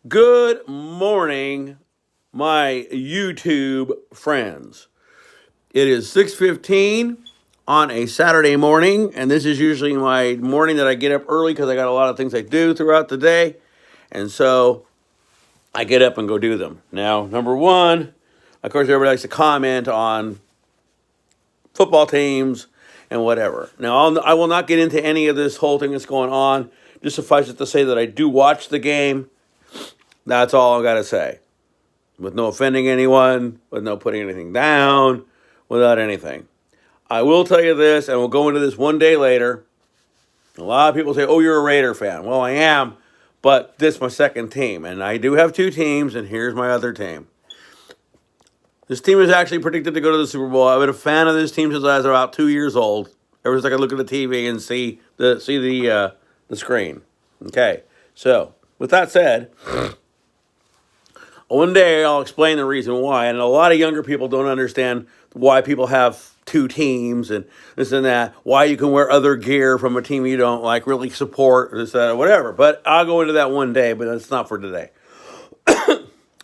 Good morning, my YouTube friends. It is 6:15 on a Saturday morning, and this is usually my morning that I get up early because I got a lot of things I do throughout the day, and so I get up and go do them. Now, number one, of course, everybody likes to comment on football teams and whatever. Now, I will not get into any of this whole thing that's going on. Just suffice it to say that I do watch the game. That's all I got to say. With no offending anyone, with no putting anything down, without anything. I will tell you this, and we'll go into this one day later. A lot of people say, oh, you're a Raider fan. Well, I am, but this is my second team. And I do have two teams, and here's my other team. This team is actually predicted to go to the Super Bowl. I've been a fan of this team since I was about 2 years old. Ever since I could look at the TV and see the screen. Okay, so with that said, one day I'll explain the reason why, and a lot of younger people don't understand why people have two teams and this and that, why you can wear other gear from a team you don't like, really support, this, that, or whatever. But I'll go into that one day, but that's not for today.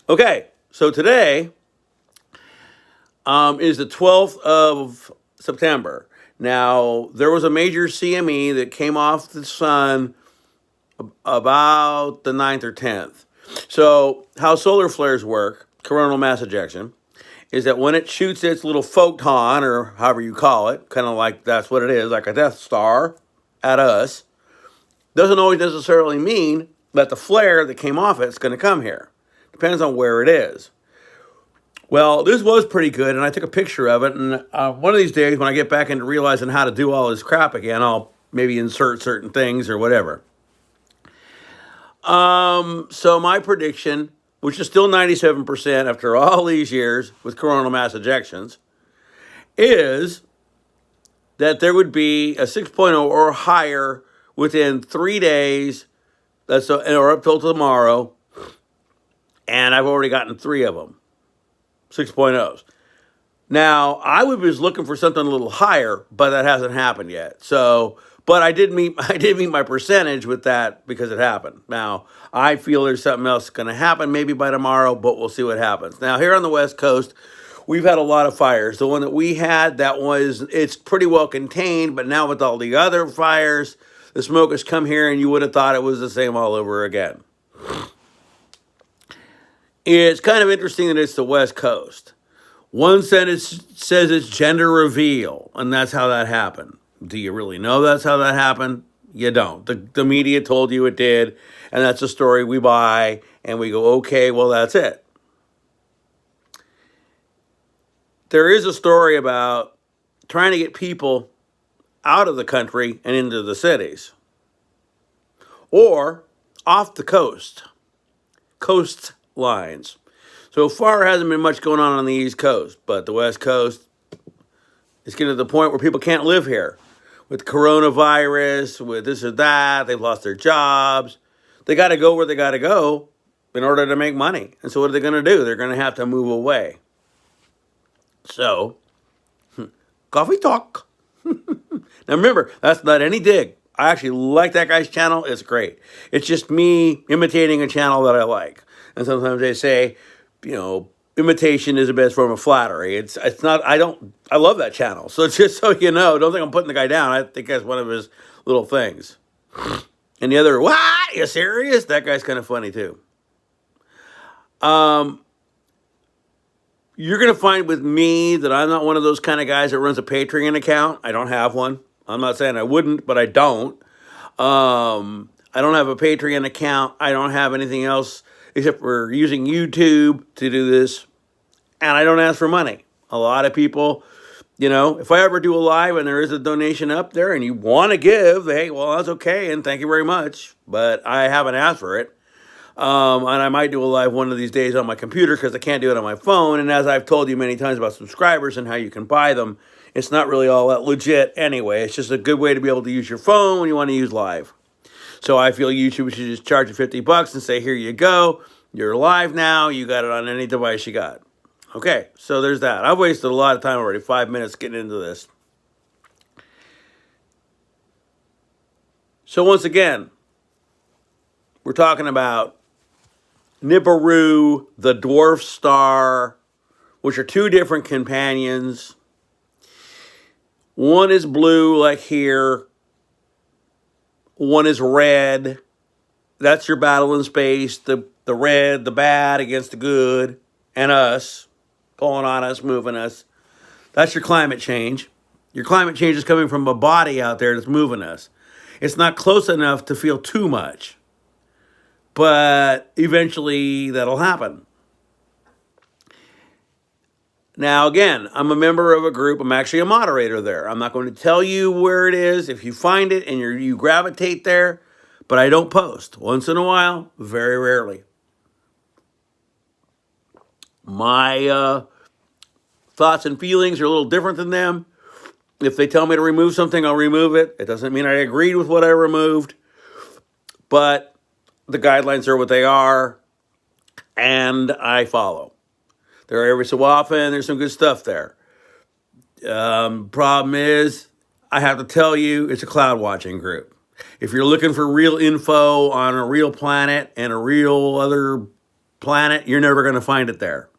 Okay, so today is the 12th of September. Now, there was a major CME that came off the sun about the 9th or 10th. So, how solar flares work, coronal mass ejection, is that when it shoots its little photon, or however you call it, kind of like that's what it is, like a Death Star at us, doesn't always necessarily mean that the flare that came off it is going to come here. Depends on where it is. Well, this was pretty good, and I took a picture of it, and one of these days when I get back into realizing how to do all this crap again, I'll maybe insert certain things or whatever. So my prediction, which is still 97% after all these years with coronal mass ejections, is that there would be a 6.0 or higher within 3 days, or up till tomorrow, and I've already gotten 3 of them, 6.0s. Now, I was looking for something a little higher, but that hasn't happened yet. So, but I did meet my percentage with that because it happened. Now, I feel there's something else going to happen maybe by tomorrow, but we'll see what happens. Now, here on the West Coast, we've had a lot of fires. The one that we had, it's pretty well contained, but now with all the other fires, the smoke has come here and you would have thought it was the same all over again. It's kind of interesting that it's the West Coast. One sentence says it's gender reveal, and that's how that happened. Do you really know that's how that happened? You don't. The media told you it did, and that's a story we buy, and we go, okay, well, that's it. There is a story about trying to get people out of the country and into the cities, or off the coast lines. So far, hasn't been much going on the East Coast, but the West Coast is getting to the point where people can't live here. With coronavirus, with this or that, they've lost their jobs. They got to go where they got to go in order to make money. And so what are they going to do? They're going to have to move away. So, coffee talk. Now remember, that's not any dig. I actually like that guy's channel. It's great. It's just me imitating a channel that I like. And sometimes they say, imitation is the best form of flattery. It's not, I love that channel. So just so you know, don't think I'm putting the guy down. I think that's one of his little things. And the other, what? You serious? That guy's kind of funny too. You're going to find with me that I'm not one of those kind of guys that runs a Patreon account. I don't have one. I'm not saying I wouldn't, but I don't. I don't have a Patreon account. I don't have anything else except for using YouTube to do this. And I don't ask for money. A lot of people, if I ever do a live and there is a donation up there and you want to give, hey, well, that's okay. And thank you very much. But I haven't asked for it. And I might do a live one of these days on my computer because I can't do it on my phone. And as I've told you many times about subscribers and how you can buy them, it's not really all that legit anyway. It's just a good way to be able to use your phone when you want to use live. So I feel YouTube should just charge you $50 and say, here you go. You're live now. You got it on any device you got. Okay, so there's that. I've wasted a lot of time already, 5 minutes getting into this. So once again, we're talking about Nibiru, the dwarf star, which are two different companions. One is blue, like here. One is red. That's your battle in space. The red, the bad against the good, and us, pulling on us, moving us. That's your climate change. Your climate change is coming from a body out there that's moving us. It's not close enough to feel too much, but eventually that'll happen. Now, again, I'm a member of a group. I'm actually a moderator there. I'm not going to tell you where it is. If you find it and you gravitate there, but I don't post. Once in a while, very rarely. My thoughts and feelings are a little different than them. If they tell me to remove something, I'll remove it. It doesn't mean I agreed with what I removed, but the guidelines are what they are, and I follow. There every so often, there's some good stuff there. Problem is, I have to tell you, it's a cloud watching group. If you're looking for real info on a real planet and a real other planet, you're never going to find it there.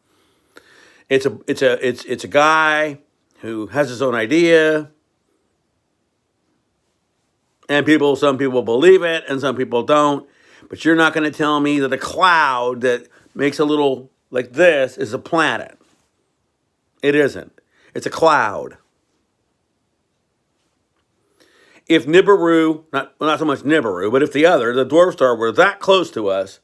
It's a guy who has his own idea, and some people believe it, and some people don't. But you're not going to tell me that a cloud that makes a little like this is a planet. It isn't. It's a cloud. If Nibiru, not so much Nibiru, but if the dwarf star, were that close to us,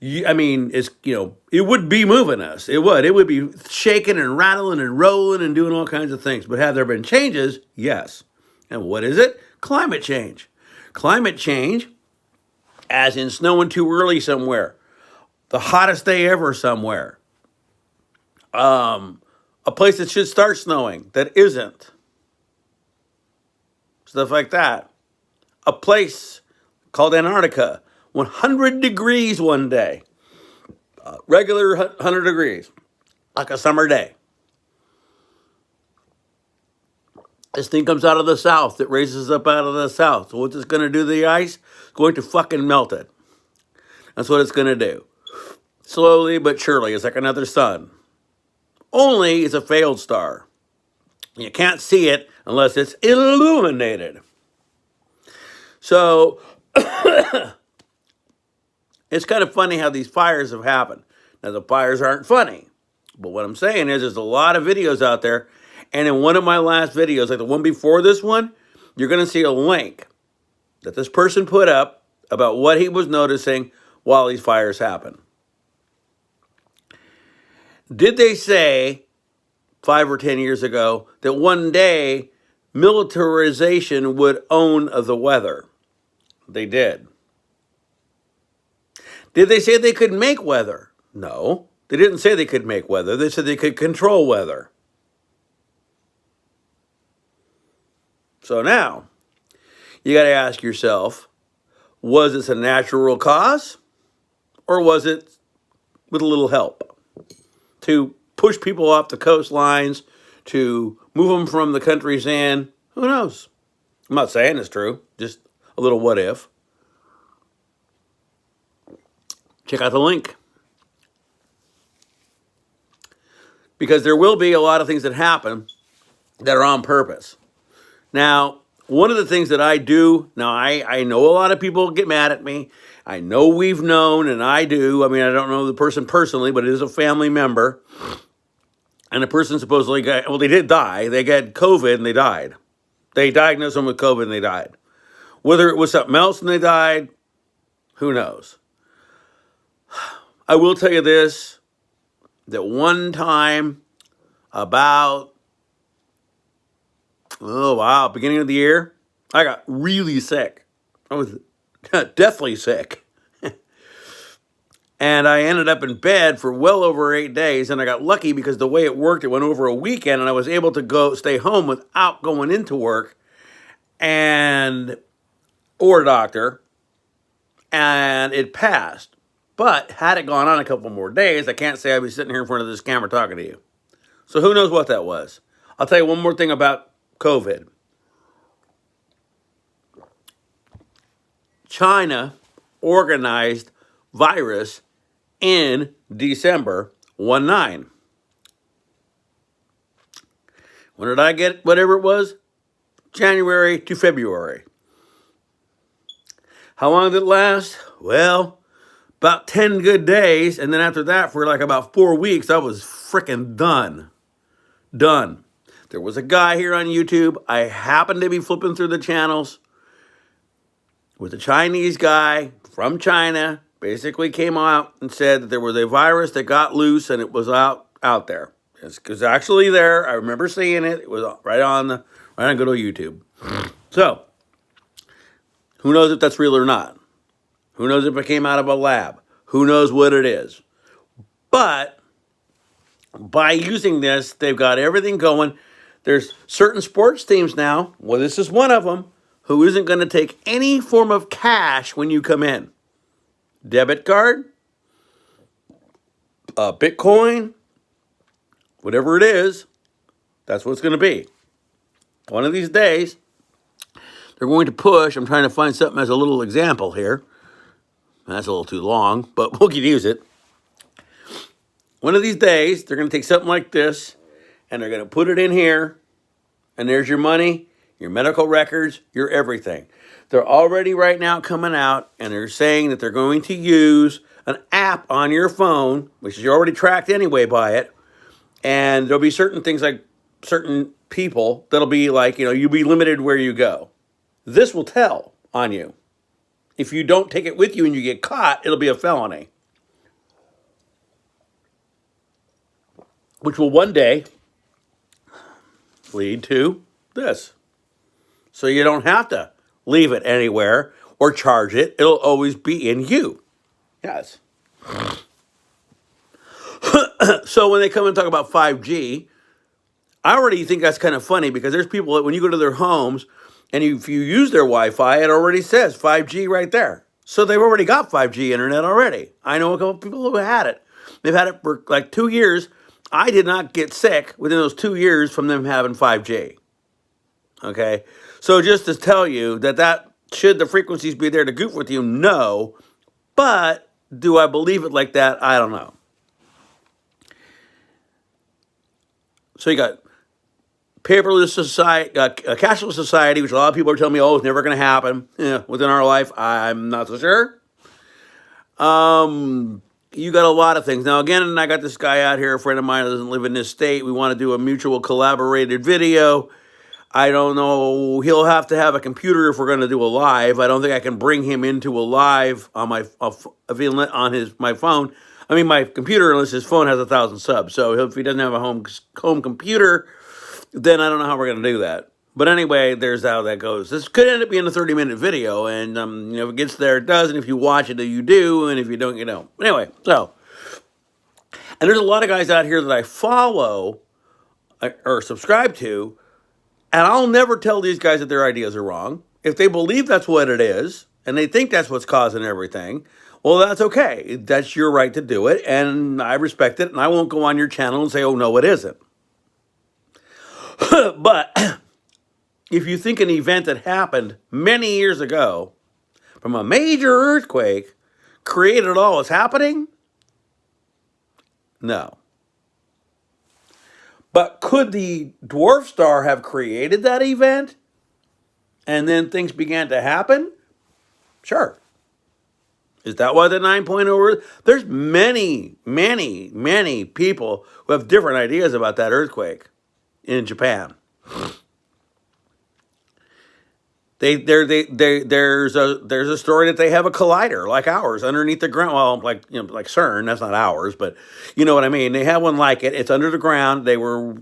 it would be moving us. It would be shaking and rattling and rolling and doing all kinds of things. But have there been changes? Yes. And what is it? Climate change. Climate change, as in snowing too early somewhere, the hottest day ever somewhere, a place that should start snowing that isn't, stuff like that. A place called Antarctica, 100 degrees one day, regular 100 degrees, like a summer day. This thing comes out of the south. It raises up out of the south. So what's it going to do to the ice? It's going to fucking melt it. That's what it's going to do. Slowly but surely. It's like another sun. Only it's a failed star. You can't see it unless it's illuminated. So it's kind of funny how these fires have happened. Now, the fires aren't funny. But what I'm saying is there's a lot of videos out there. And in one of my last videos, like the one before this one, you're going to see a link that this person put up about what he was noticing while these fires happen. Did they say 5 or 10 years ago that one day militarization would own the weather? They did. Did they say they could make weather? No, they didn't say they could make weather. They said they could control weather. So now, you got to ask yourself, was this a natural cause? Or was it with a little help? To push people off the coastlines, to move them from the countries in? Who knows? I'm not saying it's true, just a little what if. Check out the link. Because there will be a lot of things that happen that are on purpose. Now, one of the things that I do, I know a lot of people get mad at me. I know we've known, and I do. I mean, I don't know the person personally, but it is a family member. And the person supposedly they did die. They got COVID and they died. They diagnosed them with COVID and they died. Whether it was something else and they died, who knows? I will tell you this, that one time about, beginning of the year, I got really sick. I was deathly sick. And I ended up in bed for well over 8 days, and I got lucky because the way it worked, it went over a weekend, and I was able to stay home without going into work or a doctor, and it passed. But had it gone on a couple more days, I can't say I'd be sitting here in front of this camera talking to you. So who knows what that was? I'll tell you one more thing about COVID. China organized virus in December 1/9. When did I get whatever it was? January to February. How long did it last? Well, about 10 good days. And then after that, for like about 4 weeks, I was freaking done. Done. There was a guy here on YouTube. I happened to be flipping through the channels with a Chinese guy from China. Basically came out and said that there was a virus that got loose and it was out there. It was actually there. I remember seeing it. It was right on good old YouTube. So, who knows if that's real or not? Who knows if it came out of a lab? Who knows what it is? But by using this, they've got everything going. There's certain sports teams now, well, this is one of them, who isn't going to take any form of cash when you come in. Debit card, Bitcoin, whatever it is, that's what it's going to be. One of these days, they're going to push. I'm trying to find something as a little example here. That's a little too long, but we can use it. One of these days, they're going to take something like this, and they're going to put it in here, and there's your money, your medical records, your everything. They're already right now coming out, and they're saying that they're going to use an app on your phone, which is already tracked anyway by it, and there'll be certain things like certain people that'll be like, you'll be limited where you go. This will tell on you. If you don't take it with you and you get caught, it'll be a felony. Which will one day lead to this. So you don't have to leave it anywhere or charge it. It'll always be in you. Yes. So when they come and talk about 5G, I already think that's kind of funny because there's people that when you go to their homes and if you use their Wi-Fi, it already says 5G right there. So they've already got 5G internet already. I know a couple people who had it. They've had it for like 2 years. I did not get sick within those 2 years from them having 5G. Okay? So just to tell you that should the frequencies be there to goof with you? No. But do I believe it like that? I don't know. So you got paperless society, a cashless society, which a lot of people are telling me, it's never going to happen within our life. I'm not so sure. You got a lot of things. Now, again, I got this guy out here, a friend of mine who doesn't live in this state. We want to do a mutual collaborated video. I don't know. He'll have to have a computer if we're going to do a live. I don't think I can bring him into a live on my phone. I mean, my computer, unless his phone has 1,000 subs. So if he doesn't have a home computer, then I don't know how we're going to do that. But anyway, there's how that goes. This could end up being a 30-minute video, and if it gets there, it does, and if you watch it, you do, and if you don't, you don't. Anyway, and there's a lot of guys out here that I follow or subscribe to, and I'll never tell these guys that their ideas are wrong. If they believe that's what it is, and they think that's what's causing everything, well, that's okay. That's your right to do it, and I respect it, and I won't go on your channel and say, oh, no, it isn't. But if you think an event that happened many years ago from a major earthquake created all that's happening, no. But could the dwarf star have created that event and then things began to happen? Sure. Is that why the 9.0 There's many, many, many people who have different ideas about that earthquake in Japan. There's a story that they have a collider like ours underneath the ground. Well, like CERN, that's not ours, but you know what I mean. They have one like it. It's under the ground. They were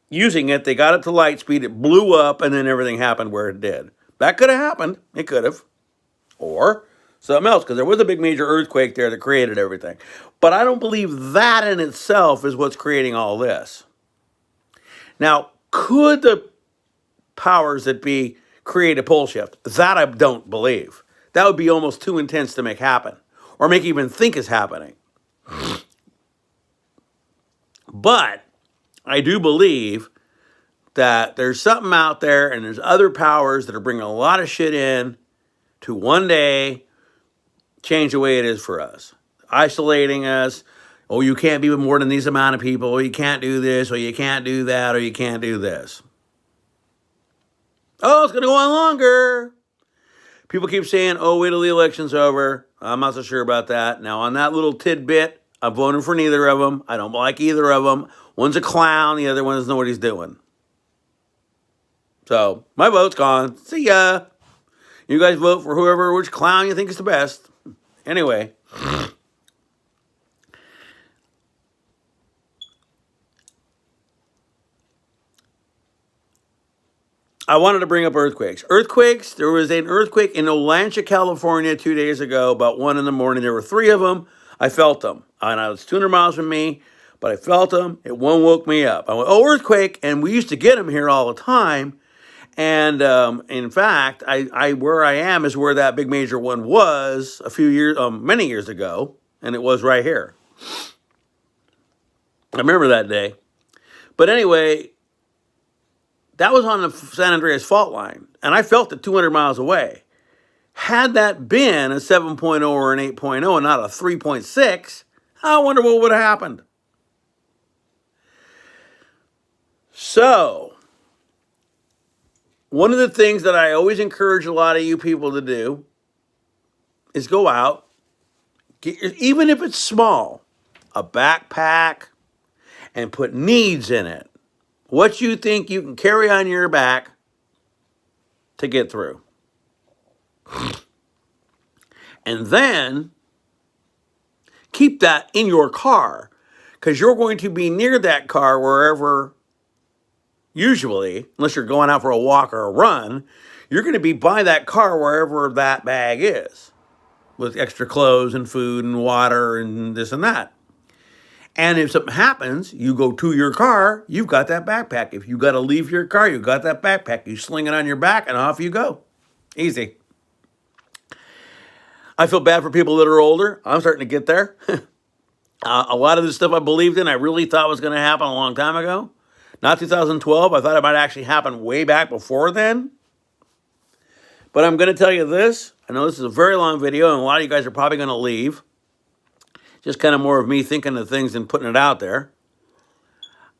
using it. They got it to light speed. It blew up, and then everything happened where it did. That could have happened. It could have, or something else, because there was a big major earthquake there that created everything. But I don't believe that in itself is what's creating all this. Now, could the powers that be create a pole shift? That I don't believe. That would be almost too intense to make happen or make even think is happening. But I do believe that there's something out there and there's other powers that are bringing a lot of shit in to one day change the way it is for us. isolating us. Oh, you can't be with more than these amount of people. Or you can't do this, or you can't do that, or you can't do this. Oh, it's going to go on longer. People keep saying, oh, wait till the election's over. I'm not so sure about that. Now, on that little tidbit, I'm voting for neither of them. I don't like either of them. One's a clown. The other one doesn't know what he's doing. So, my vote's gone. See ya. You guys vote for which clown you think is the best. Anyway. I wanted to bring up earthquakes. Earthquakes, there was an earthquake in Olancha, California 2 days ago, about 1 in the morning. There were 3 of them. I felt them. I know it's 200 miles from me, but I felt them. One woke me up. I went, oh, earthquake. And we used to get them here all the time. And in fact, I where I am is where that big major one was many years ago. And it was right here. I remember that day. But anyway, that was on the San Andreas fault line, and I felt it 200 miles away. Had that been a 7.0 or an 8.0 and not a 3.6, I wonder what would have happened. So, one of the things that I always encourage a lot of you people to do is go out, even if it's small, a backpack, and put needs in it. What you think you can carry on your back to get through. And then keep that in your car, because you're going to be near that car wherever, usually, unless you're going out for a walk or a run, you're going to be by that car wherever that bag is, with extra clothes and food and water and this and that. And if something happens, you go to your car, you've got that backpack. If you got to leave your car, you've got that backpack. You sling it on your back and off you go. Easy. I feel bad for people that are older. I'm starting to get there. A lot of the stuff I believed in, I really thought was going to happen a long time ago. Not 2012. I thought it might actually happen way back before then. But I'm going to tell you this. I know this is a very long video, and a lot of you guys are probably going to leave. Just kind of more of me thinking of things and putting it out there.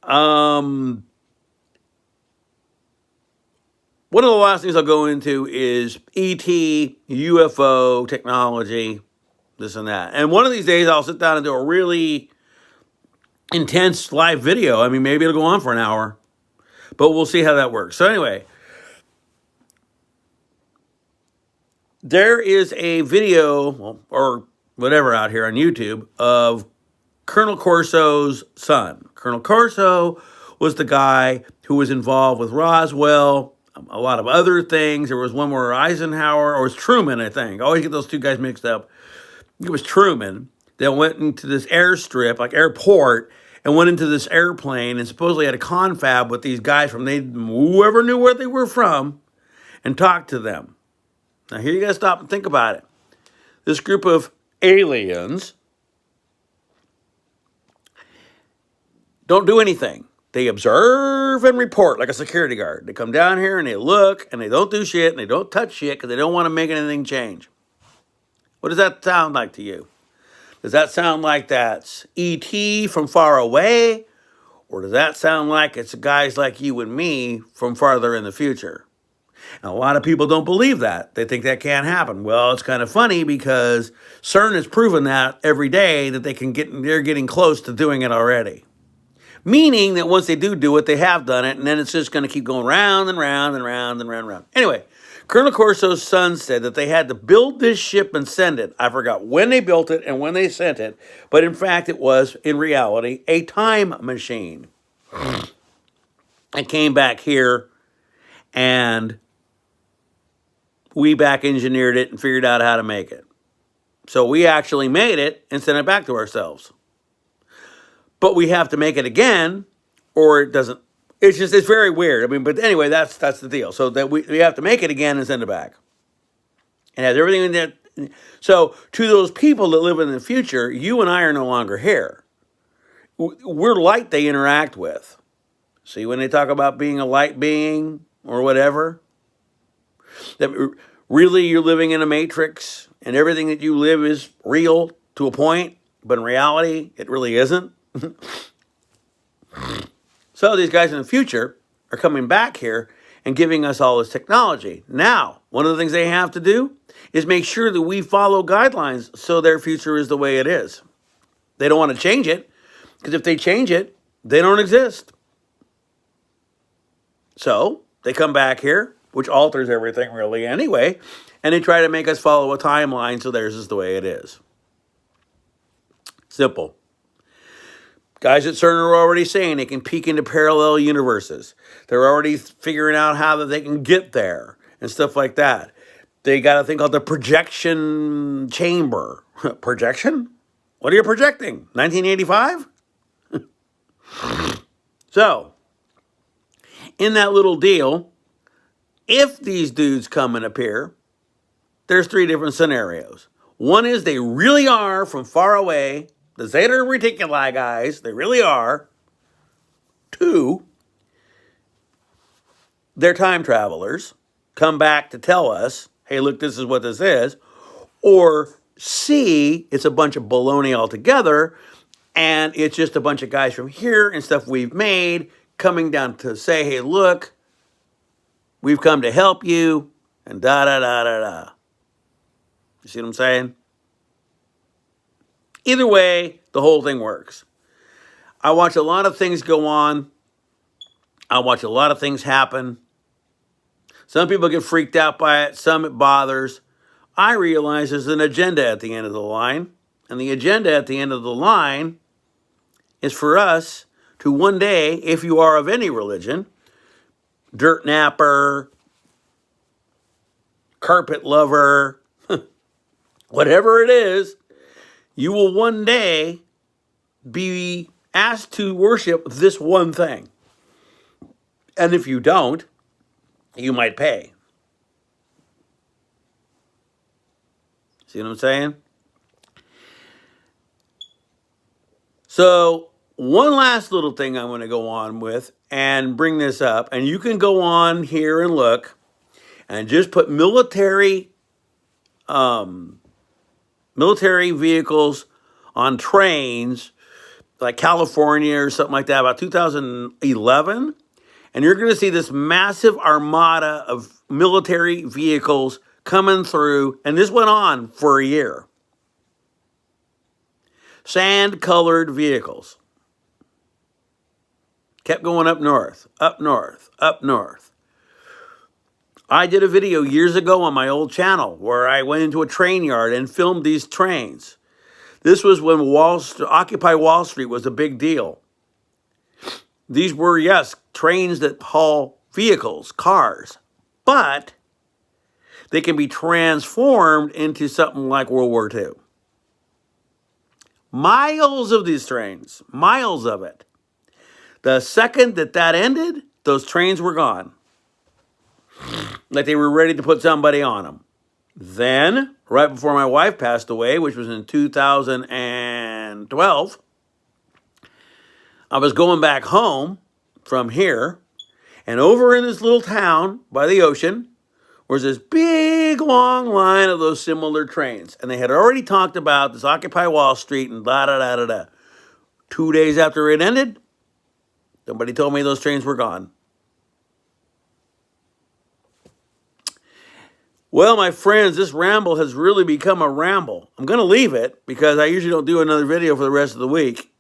One of the last things I'll go into is ET, UFO technology, this and that. And one of these days I'll sit down and do a really intense live video. I mean, maybe it'll go on for an hour, but we'll see how that works. So anyway, there is a video, or whatever out here on YouTube, of Colonel Corso's son. Colonel Corso was the guy who was involved with Roswell, a lot of other things. There was one where Eisenhower, or it was Truman, I think. I always get those two guys mixed up. It was Truman that went into this airstrip, like airport, and went into this airplane and supposedly had a confab with these guys from whoever knew where they were from, and talked to them. Now here you gotta stop and think about it. This group of aliens don't do anything. They observe and report like a security guard. They come down here and they look and they don't do shit and they don't touch shit because they don't want to make anything change. What does that sound like to you? Does that sound like that's E.T. from far away? Or does that sound like it's guys like you and me from farther in the future? And a lot of people don't believe that. They think that can't happen. Well, it's kind of funny because CERN has proven that every day that they're getting close to doing it already. Meaning that once they do it, they have done it, and then it's just going to keep going round and round and round and round and round. Anyway, Colonel Corso's son said that they had to build this ship and send it. I forgot when they built it and when they sent it, but in fact it was, in reality, a time machine. It came back here, and we back engineered it and figured out how to make it. So we actually made it and sent it back to ourselves. But we have to make it again, or it doesn't. It's very weird. I mean, but anyway, that's the deal. So that we have to make it again and send it back. And has everything in there. So to those people that live in the future, you and I are no longer here. We're light they interact with. See, when they talk about being a light being or whatever, that really you're living in a matrix and everything that you live is real to a point. But in reality, it really isn't. So these guys in the future are coming back here and giving us all this technology. Now, one of the things they have to do is make sure that we follow guidelines so their future is the way it is. They don't want to change it, because if they change it, they don't exist. So they come back here, which alters everything really anyway, and they try to make us follow a timeline so theirs is the way it is. Simple. Guys at CERN are already saying they can peek into parallel universes. They're already figuring out how that they can get there and stuff like that. They got a thing called the projection chamber. Projection? What are you projecting? 1985? So, in that little deal, if these dudes come and appear, there's 3 different scenarios. One is they really are from far away, the Zeta Reticuli guys, they really are. 2, they're time travelers, come back to tell us, hey, look, this is what this is. Or C, it's a bunch of baloney altogether, and it's just a bunch of guys from here and stuff we've made coming down to say, hey, look, we've come to help you, and da-da-da-da-da. You see what I'm saying? Either way, the whole thing works. I watch a lot of things go on. I watch a lot of things happen. Some people get freaked out by it. Some it bothers. I realize there's an agenda at the end of the line. And the agenda at the end of the line is for us to one day, if you are of any religion, dirt napper, carpet lover, whatever it is, you will one day be asked to worship this one thing. And if you don't, you might pay. See what I'm saying? So, one last little thing I'm going to go on with and bring this up. And you can go on here and look and just put military vehicles on trains, like California or something like that, about 2011. And you're going to see this massive armada of military vehicles coming through. And this went on for a year. Sand-colored vehicles. Kept going up north, up north, up north. I did a video years ago on my old channel where I went into a train yard and filmed these trains. This was when Occupy Wall Street was a big deal. These were, yes, trains that haul vehicles, cars, but they can be transformed into something like World War II. Miles of these trains, miles of it. The second that ended, those trains were gone. Like they were ready to put somebody on them. Then, right before my wife passed away, which was in 2012, I was going back home from here, and over in this little town by the ocean was this big, long line of those similar trains. And they had already talked about this Occupy Wall Street and da-da-da-da-da. 2 days after it ended, somebody told me those trains were gone. Well, my friends, this ramble has really become a ramble. I'm going to leave it because I usually don't do another video for the rest of the week.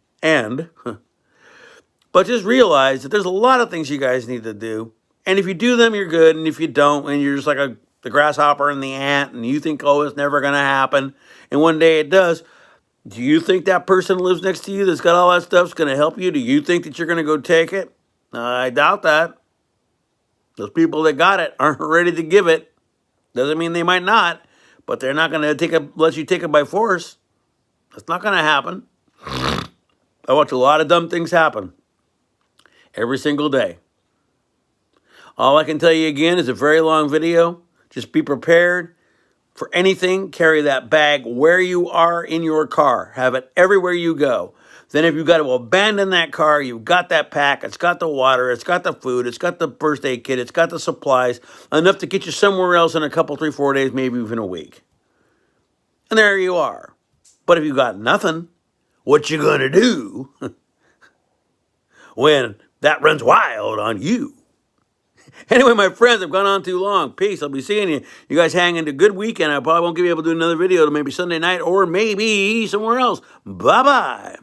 But just realize that there's a lot of things you guys need to do. And if you do them, you're good. And if you don't, and you're just like the grasshopper and the ant, and you think, oh, it's never going to happen, and one day it does, do you think that person who lives next to you that's got all that stuff is going to help you? Do you think that you're going to go take it? I doubt that. Those people that got it aren't ready to give it. Doesn't mean they might not, but they're not going to let you take it by force. That's not going to happen. I watch a lot of dumb things happen every single day. All I can tell you again is a very long video. Just be prepared for anything. Carry that bag where you are in your car. Have it everywhere you go. Then if you've got to abandon that car, you've got that pack, it's got the water, it's got the food, it's got the first aid kit, it's got the supplies, enough to get you somewhere else in a couple, 3, 4 days, maybe even a week. And there you are. But if you've got nothing, what you gonna do when that runs wild on you? Anyway, my friends, I've gone on too long. Peace. I'll be seeing you. You guys hang into a good weekend. I probably won't be able to do another video till maybe Sunday night or maybe somewhere else. Bye-bye.